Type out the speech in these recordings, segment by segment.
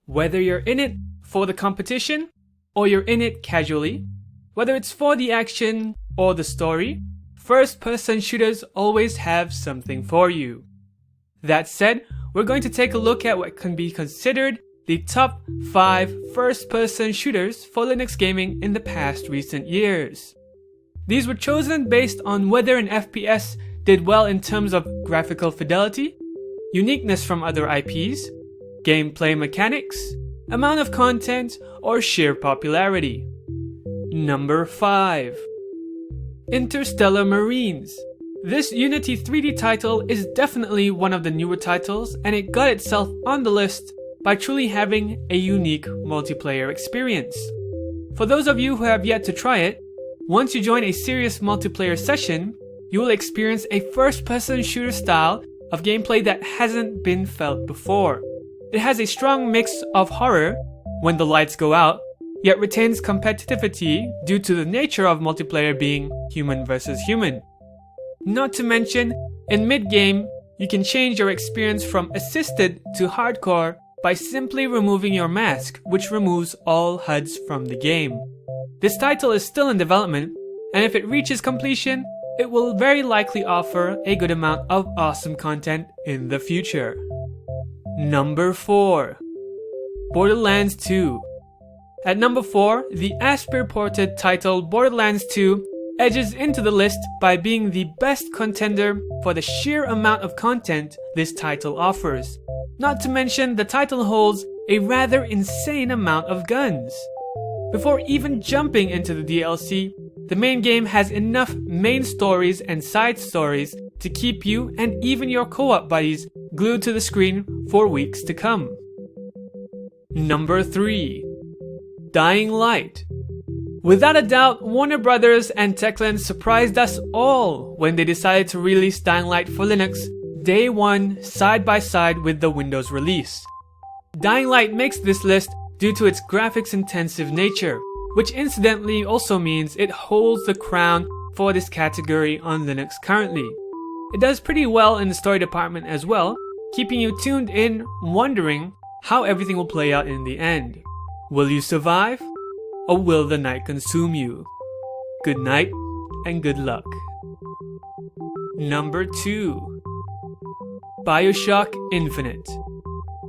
Whether you're in it for the competition or you're in it casually, whether it's for the action or the story, first-person shooters always have something for you. That said, we're going to take a look at what can be considered the top 5 first-person shooters for Linux gaming in the past recent years. These were chosen based on whether an FPS did well in terms of graphical fidelity, uniqueness from other IPs, gameplay mechanics, amount of content, or sheer popularity. Number 5. Interstellar Marines. This Unity 3D title is definitely one of the newer titles, and it got itself on the list by truly having a unique multiplayer experience. For those of you who have yet to try it, once you join a serious multiplayer session, you will experience a first-person shooter style of gameplay that hasn't been felt before. It has a strong mix of horror when the lights go out, yet retains competitivity due to the nature of multiplayer being human versus human. Not to mention, in mid-game, you can change your experience from assisted to hardcore by simply removing your mask, which removes all HUDs from the game. This title is still in development, and if it reaches completion, it will very likely offer a good amount of awesome content in the future. Number 4. Borderlands 2. At number 4, the Asper-ported title Borderlands 2 edges into the list by being the best contender for the sheer amount of content this title offers. Not to mention, the title holds a rather insane amount of guns. Before even jumping into the DLC, the main game has enough main stories and side stories to keep you and even your co-op buddies glued to the screen for weeks to come. Number 3. Dying Light. Without a doubt, Warner Brothers and Techland surprised us all when they decided to release Dying Light for Linux day one side by side with the Windows release. Dying Light makes this list due to its graphics intensive nature, which incidentally also means it holds the crown for this category on Linux currently. It does pretty well in the story department as well, keeping you tuned in, wondering how everything will play out in the end. Will you survive? Or will the night consume you? Good night and good luck. Number 2. Bioshock Infinite.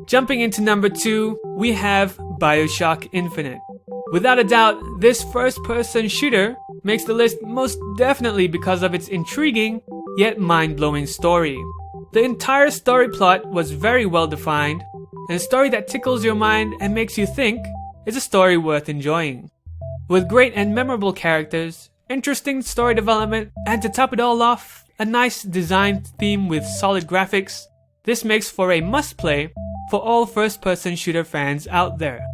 Jumping into number 2, we have Bioshock Infinite. Without a doubt, this first-person shooter makes the list most definitely because of its intriguing yet mind-blowing story. The entire story plot was very well defined, and a story that tickles your mind and makes you think is a story worth enjoying. With great and memorable characters, interesting story development, and to top it all off, a nice design theme with solid graphics, this makes for a must-play for all first-person shooter fans out there.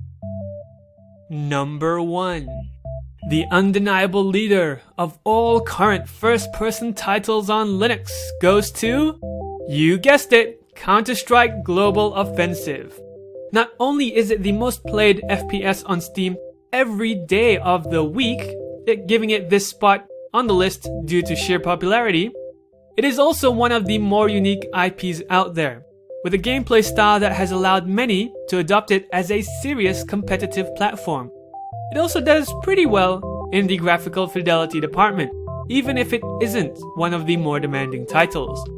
Number 1. The undeniable leader of all current first-person titles on Linux goes to, you guessed it, Counter-Strike Global Offensive. Not only is it the most played FPS on Steam every day of the week, giving it this spot on the list due to sheer popularity, it is also one of the more unique IPs out there, with a gameplay style that has allowed many to adopt it as a serious competitive platform. It also does pretty well in the graphical fidelity department, even if it isn't one of the more demanding titles.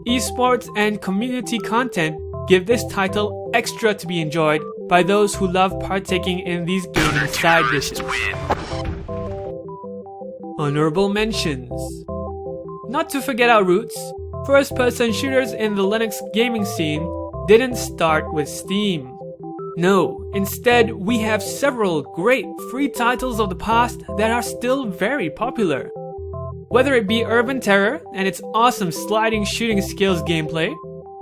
Esports and community content give this title extra to be enjoyed by those who love partaking in these gaming side dishes. Honorable mentions. Not to forget our roots, first-person shooters in the Linux gaming scene didn't start with Steam. No, instead we have several great free titles of the past that are still very popular. Whether it be Urban Terror and its awesome sliding shooting skills gameplay,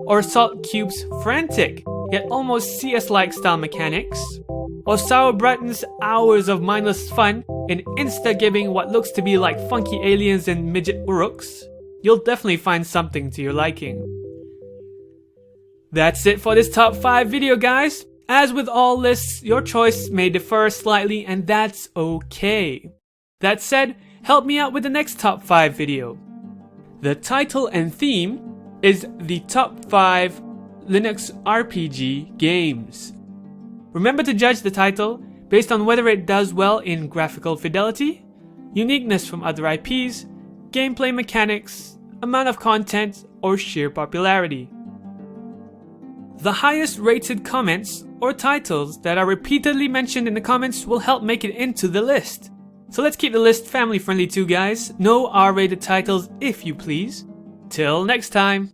or Salt Cube's frantic yet almost CS-like style mechanics, or Sour Bratton's hours of mindless fun in insta-gibbing what looks to be like funky aliens and midget uruks, you'll definitely find something to your liking. That's it for this top 5 video, guys. As with all lists, your choice may differ slightly, and that's okay. That said, help me out with the next top 5 video. The title and theme is the top 5 Linux RPG games. Remember to judge the title based on whether it does well in graphical fidelity, uniqueness from other IPs, gameplay mechanics, amount of content, or sheer popularity. The highest rated comments or titles that are repeatedly mentioned in the comments will help make it into the list. So let's keep the list family friendly too, guys. No R-rated titles if you please. Till next time.